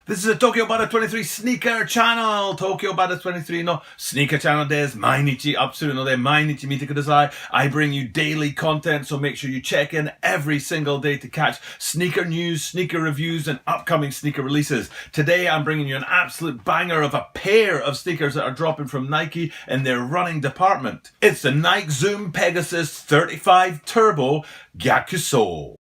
This is a Tokyo Bada 23 sneaker channel. Tokyo Bada 23 のスニーカーチャンネルです。毎日アップするので毎日見てください。I bring you daily content, so make sure you check in every single day to catch sneaker news, sneaker reviews, and upcoming sneaker releases. Today I'm bringing you an absolute banger of a pair of sneakers that are dropping from Nike in their running department. It's the Nike Zoom Pegasus 35 Turbo Gyakusou.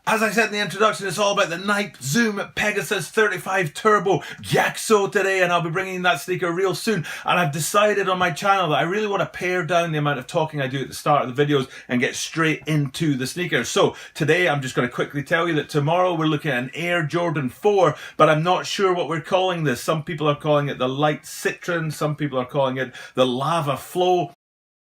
As I said in the introduction, it's all about the Nike Zoom Pegasus 35 Turbo Gyakusou today, and I'll be bringing that sneaker real soon. And I've decided on my channel that I really want to pare down the amount of talking I do at the start of the videos and get straight into the sneakers. So today I'm just going to quickly tell you that tomorrow we're looking at an Air Jordan 4, but I'm not sure what we're calling this. Some people are calling it the Light Citron, some people are calling it the Lava Flow.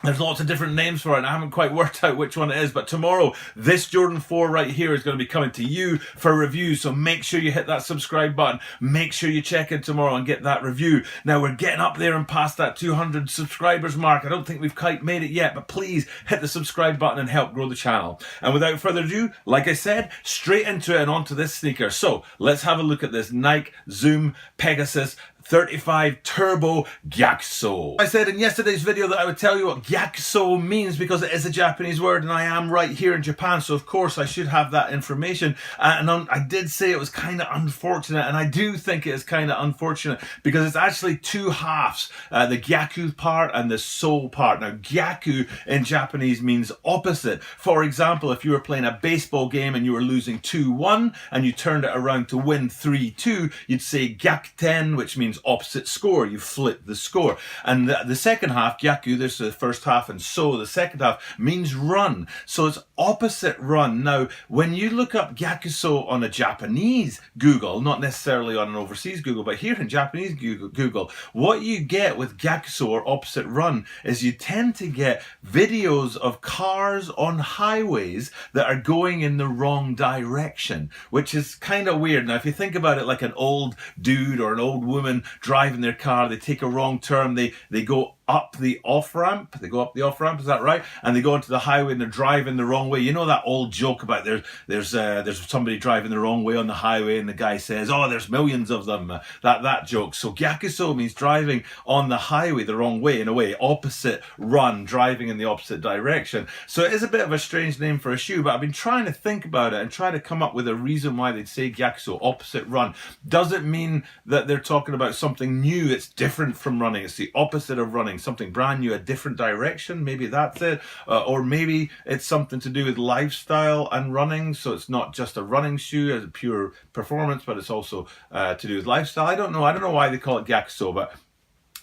There's lots of different names for it, and I haven't quite worked out which one it is, but tomorrow, this Jordan 4 right here is going to be coming to you for review, so make sure you hit that subscribe button. Make sure you check in tomorrow and get that review. Now, we're getting up there and past that 200 subscribers mark. I don't think we've quite made it yet, but please hit the subscribe button and help grow the channel. And without further ado, like I said, straight into it and onto this sneaker. So, let's have a look at this Nike Zoom Pegasus 35 Turbo Gyakusou. I said in yesterday's video that I would tell you what Gyakusou means because it is a Japanese word and I am right here in Japan, so of course I should have that information. I did say it was kind of unfortunate, and I do think it is kind of unfortunate because it's actually two halves, the Gyaku part and the Sou part. Now, Gyaku in Japanese means opposite. For example, if you were playing a baseball game and you were losing 2-1 and you turned it around to win 3-2, you'd say Gyakuten, which means opposite score. You flip the score. And the second half, Gyaku, there's the first half, and so the second half means run. So it's opposite run. Now, when you look up Gyakusou on a Japanese Google, not necessarily on an overseas Google, but here in Japanese Google, what you get with Gyakusou or opposite run is you tend to get videos of cars on highways that are going in the wrong direction, which is kind of weird. Now, if you think about it like an old dude or an old woman driving their car, they take a wrong turn, they go up the off-ramp, is that right? And they go onto the highway and they're driving the wrong way. You know that old joke about there's somebody driving the wrong way on the highway and the guy says, oh, there's millions of them, that joke. So Gyakusou means driving on the highway the wrong way, in a way, opposite run, driving in the opposite direction. So it is a bit of a strange name for a shoe, but I've been trying to think about it and try to come up with a reason why they'd say Gyakusou, opposite run. Does it mean that they're talking about something new? It's different from running. It's the opposite of running. Something brand new, a different direction. Maybe that's it. Or maybe it's something to do with lifestyle and running. So it's not just a running shoe as a pure performance, but it's also to do with lifestyle. I don't know. I don't know why they call it Gyakusou, but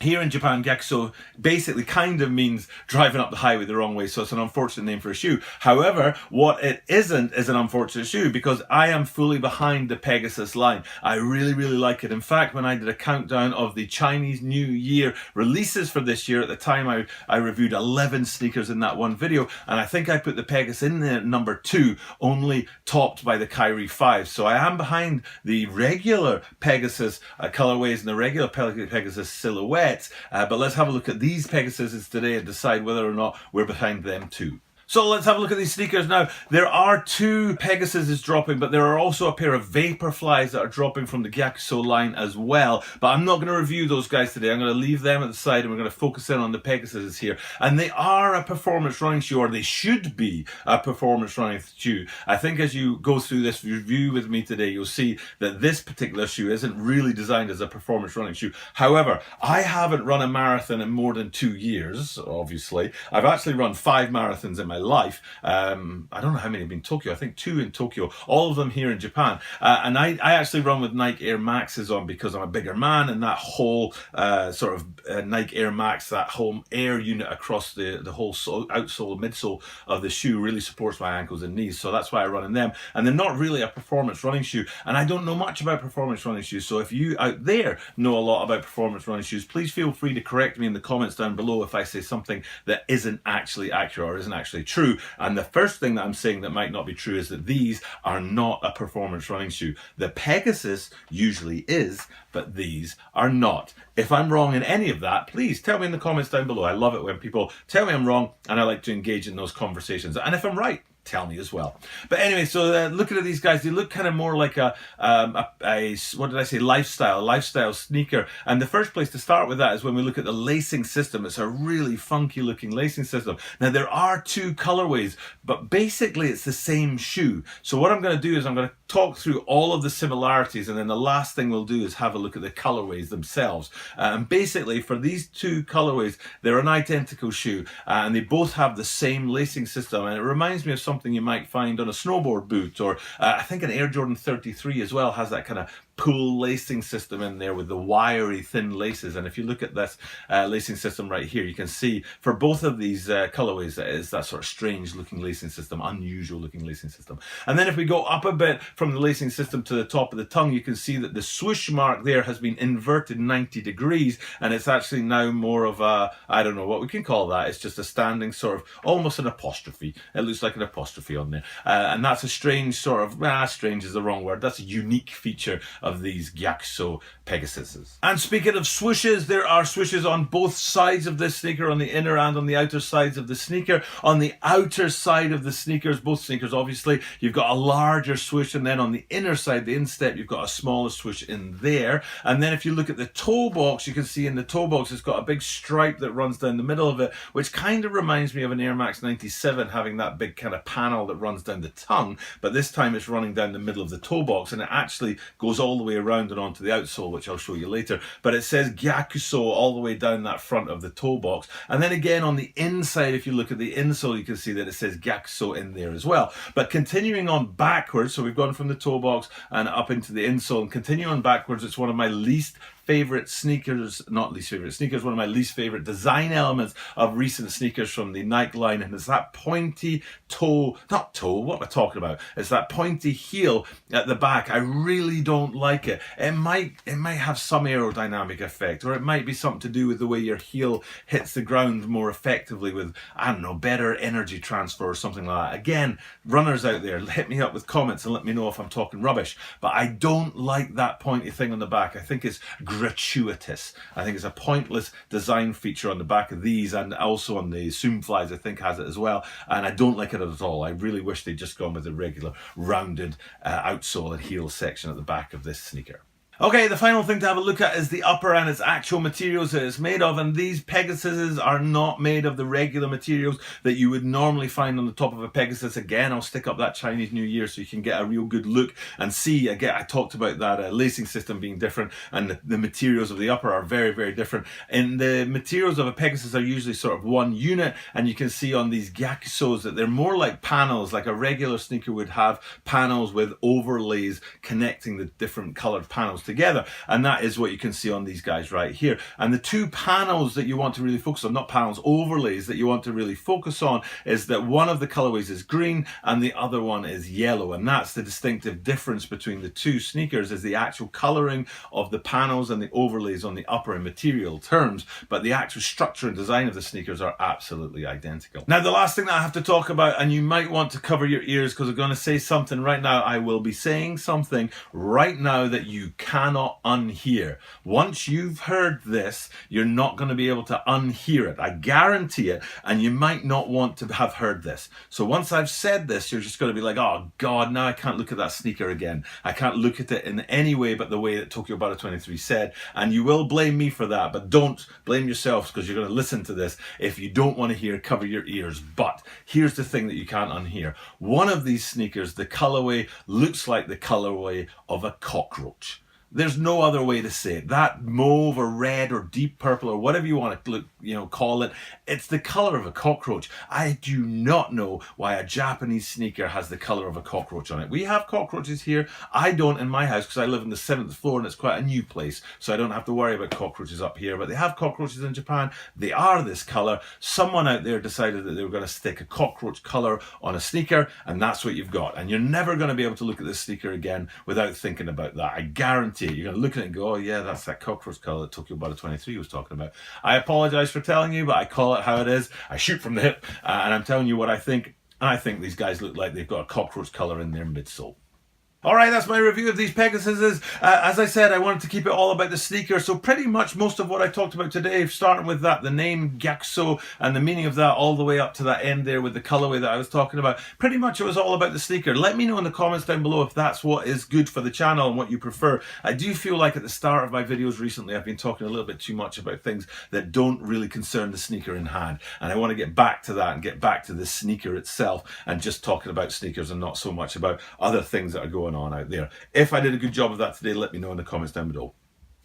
here in Japan, Gyakusou basically kind of means driving up the highway the wrong way, so it's an unfortunate name for a shoe. However, what it isn't is an unfortunate shoe because I am fully behind the Pegasus line. I really, really like it. In fact, when I did a countdown of the Chinese New Year releases for this year, at the time I reviewed 11 sneakers in that one video, and I think I put the Pegasus in there at number 2, only topped by the Kyrie 5. So I am behind the regular Pegasus colorways and the regular Pegasus silhouette. But let's have a look at these Pegasuses today and decide whether or not we're behind them too. So let's have a look at these sneakers now. There are 2 Pegasuses dropping, but there are also a pair of Vaporflies that are dropping from the Gyakusou line as well. But I'm not going to review those guys today. I'm going to leave them at the side and we're going to focus in on the Pegasuses here. And they are a performance running shoe, or they should be a performance running shoe. I think as you go through this review with me today, you'll see that this particular shoe isn't really designed as a performance running shoe. However, I haven't run a marathon in more than 2 years, obviously. I've actually run 5 marathons in my life. I don't know how many have been in Tokyo. I think 2 in Tokyo, all of them here in Japan. And I actually run with Nike Air Maxes on because I'm a bigger man, and that whole sort of Nike Air Max, that whole air unit across the whole outsole, midsole of the shoe really supports my ankles and knees. So that's why I run in them. And they're not really a performance running shoe. And I don't know much about performance running shoes. So if you out there know a lot about performance running shoes, please feel free to correct me in the comments down below if I say something that isn't actually accurate or isn't actually true. And the first thing that I'm saying that might not be true is that these are not a performance running shoe. The Pegasus usually is, but these are not. If I'm wrong in any of that, please tell me in the comments down below. I love it when people tell me I'm wrong, and I like to engage in those conversations. And if I'm right, tell me as well. But anyway, so looking at these guys, they look kind of more like a what did I say, lifestyle sneaker. And the first place to start with that is when we look at the lacing system. It's a really funky looking lacing system. Now there are two colorways, but basically it's the same shoe. So what I'm going to do is I'm going to talk through all of the similarities, and then the last thing we'll do is have a look at the colorways themselves. And basically for these two colorways, they're an identical shoe, and they both have the same lacing system, and it reminds me of something you might find on a snowboard boot, or I think an Air Jordan 33 as well has that kind of pull lacing system in there with the wiry thin laces. And if you look at this lacing system right here, you can see for both of these colorways it is that sort of strange looking lacing system, unusual looking lacing system. And then if we go up a bit from the lacing system to the top of the tongue, you can see that the swoosh mark there has been inverted 90 degrees, and it's actually now more of a, I don't know what we can call that, it's just a standing sort of, almost an apostrophe. It looks like an apostrophe on there. And that's a strange sort of, strange is the wrong word, that's a unique feature of these Gyakusou Pegasuses. And speaking of swooshes, there are swooshes on both sides of this sneaker, on the inner and on the outer sides of the sneaker. On the outer side of the sneakers, both sneakers obviously, you've got a larger swoosh, and then on the inner side, the instep, you've got a smaller swoosh in there. And then if you look at the toe box, you can see in the toe box it's got a big stripe that runs down the middle of it, which kind of reminds me of an Air Max 97 having that big kind of panel that runs down the tongue, but this time it's running down the middle of the toe box, and it actually goes all the way around and onto the outsole, which I'll show you later. But it says Gyakusou all the way down that front of the toe box. And then again on the inside, if you look at the insole, you can see that it says Gyakusou in there as well. But continuing on backwards, so we've gone from the toe box and up into the insole, and continuing on backwards, it's one of my least favorite sneakers, not least favorite sneakers, one of my least favorite design elements of recent sneakers from the Nike line, and it's that pointy toe, not toe, what am I talking about? It's that pointy heel at the back. I really don't like it. It might have some aerodynamic effect, or it might be something to do with the way your heel hits the ground more effectively with, I don't know, better energy transfer or something like that. Again, runners out there, hit me up with comments and let me know if I'm talking rubbish, but I don't like that pointy thing on the back. I think it's gratuitous. I think it's a pointless design feature on the back of these, and also on the Zoom Flies I think has it as well, and I don't like it at all. I really wish they'd just gone with the regular rounded outsole and heel section at the back of this sneaker. Okay, the final thing to have a look at is the upper and its actual materials that it's made of, and these Pegasuses are not made of the regular materials that you would normally find on the top of a Pegasus. Again, I'll stick up that Chinese New Year so you can get a real good look and see. Again, I talked about that lacing system being different, and the materials of the upper are very, very different. And the materials of a Pegasus are usually sort of one unit, and you can see on these Gyakusous that they're more like panels, like a regular sneaker would have panels with overlays connecting the different colored panels together, and that is what you can see on these guys right here. And the two panels that you want to really focus on, not panels, overlays that you want to really focus on, is that one of the colorways is green and the other one is yellow, and that's the distinctive difference between the two sneakers, is the actual coloring of the panels and the overlays on the upper in material terms, but the actual structure and design of the sneakers are absolutely identical. Now the last thing that I have to talk about, and you might want to cover your ears because I'm going to say something right now, I will be saying something right now that you cannot unhear. Once you've heard this, you're not going to be able to unhear it. I guarantee it, and you might not want to have heard this. So once I've said this, you're just going to be like, oh God, now I can't look at that sneaker again. I can't look at it in any way but the way that Tokyo Butter 23 said, and you will blame me for that, but don't blame yourselves because you're going to listen to this. If you don't want to hear, cover your ears. But here's the thing that you can't unhear. One of these sneakers, the colorway looks like the colorway of a cockroach. There's no other way to say it. That mauve or red or deep purple or whatever you want to look, call it, it's the color of a cockroach. I do not know why a Japanese sneaker has the color of a cockroach on it. We have cockroaches here. I don't in my house because I live on the 7th floor and it's quite a new place, so I don't have to worry about cockroaches up here. But they have cockroaches in Japan. They are this color. Someone out there decided that they were going to stick a cockroach color on a sneaker, and that's what you've got. And you're never going to be able to look at this sneaker again without thinking about that. I guarantee you're going to look at it and go, oh yeah, that's that cockroach color that Tokyo Butter 23 was talking about. I apologize for telling you, but I call it how it is. I shoot from the hip, and I'm telling you what I think. And I think these guys look like they've got a cockroach color in their midsole. Alright, that's my review of these Pegasuses. As I said, I wanted to keep it all about the sneaker, so pretty much most of what I talked about today, starting with that, the name Gyakusou and the meaning of that all the way up to that end there with the colorway that I was talking about, pretty much it was all about the sneaker. Let me know in the comments down below if that's what is good for the channel and what you prefer. I do feel like at the start of my videos recently I've been talking a little bit too much about things that don't really concern the sneaker in hand, and I want to get back to that and get back to the sneaker itself and just talking about sneakers and not so much about other things that are going on out there. If I did a good job of that today, let me know in the comments down below.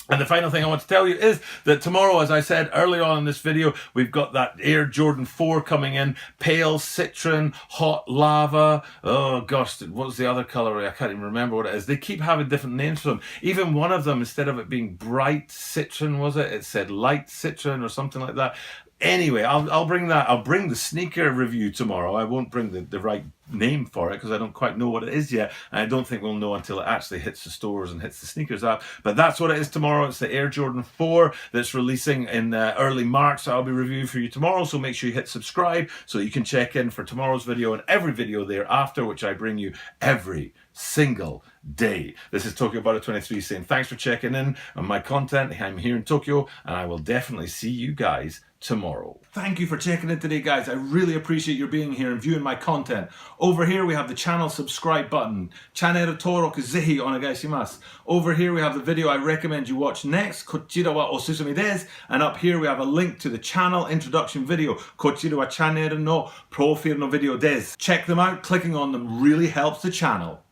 And the final thing I want to tell you is that tomorrow, as I said earlier on in this video, we've got that Air Jordan 4 coming in. Pale Citron, Hot Lava. Oh gosh, what was the other colorway? I can't even remember what it is. They keep having different names for them. Even one of them, instead of it being Bright Citron, was it? It said Light Citron or something like that. Anyway, I'll bring that. I'll bring the sneaker review tomorrow. I won't bring the right name for it because I don't quite know what it is yet, and I don't think we'll know until it actually hits the stores and hits the sneakers app. But that's what it is tomorrow. It's the Air Jordan 4 that's releasing in early March, so I'll be reviewing for you tomorrow. So make sure you hit subscribe so you can check in for tomorrow's video and every video thereafter, which I bring you every single day. This is Tokyo Butter 23 saying thanks for checking in on my content. I'm here in Tokyo, and I will definitely see you guys tomorrow. Thank you for checking in today, guys. I really appreciate your being here and viewing my content. Over here we have the channel subscribe button. Channel登録ぜひお願いします. Over here we have the video I recommend you watch next. こちらはおすすめです. And up here we have a link to the channel introduction video. こちらはチャンネルのプロフィールのvideoです. Check them out. Clicking on them really helps the channel.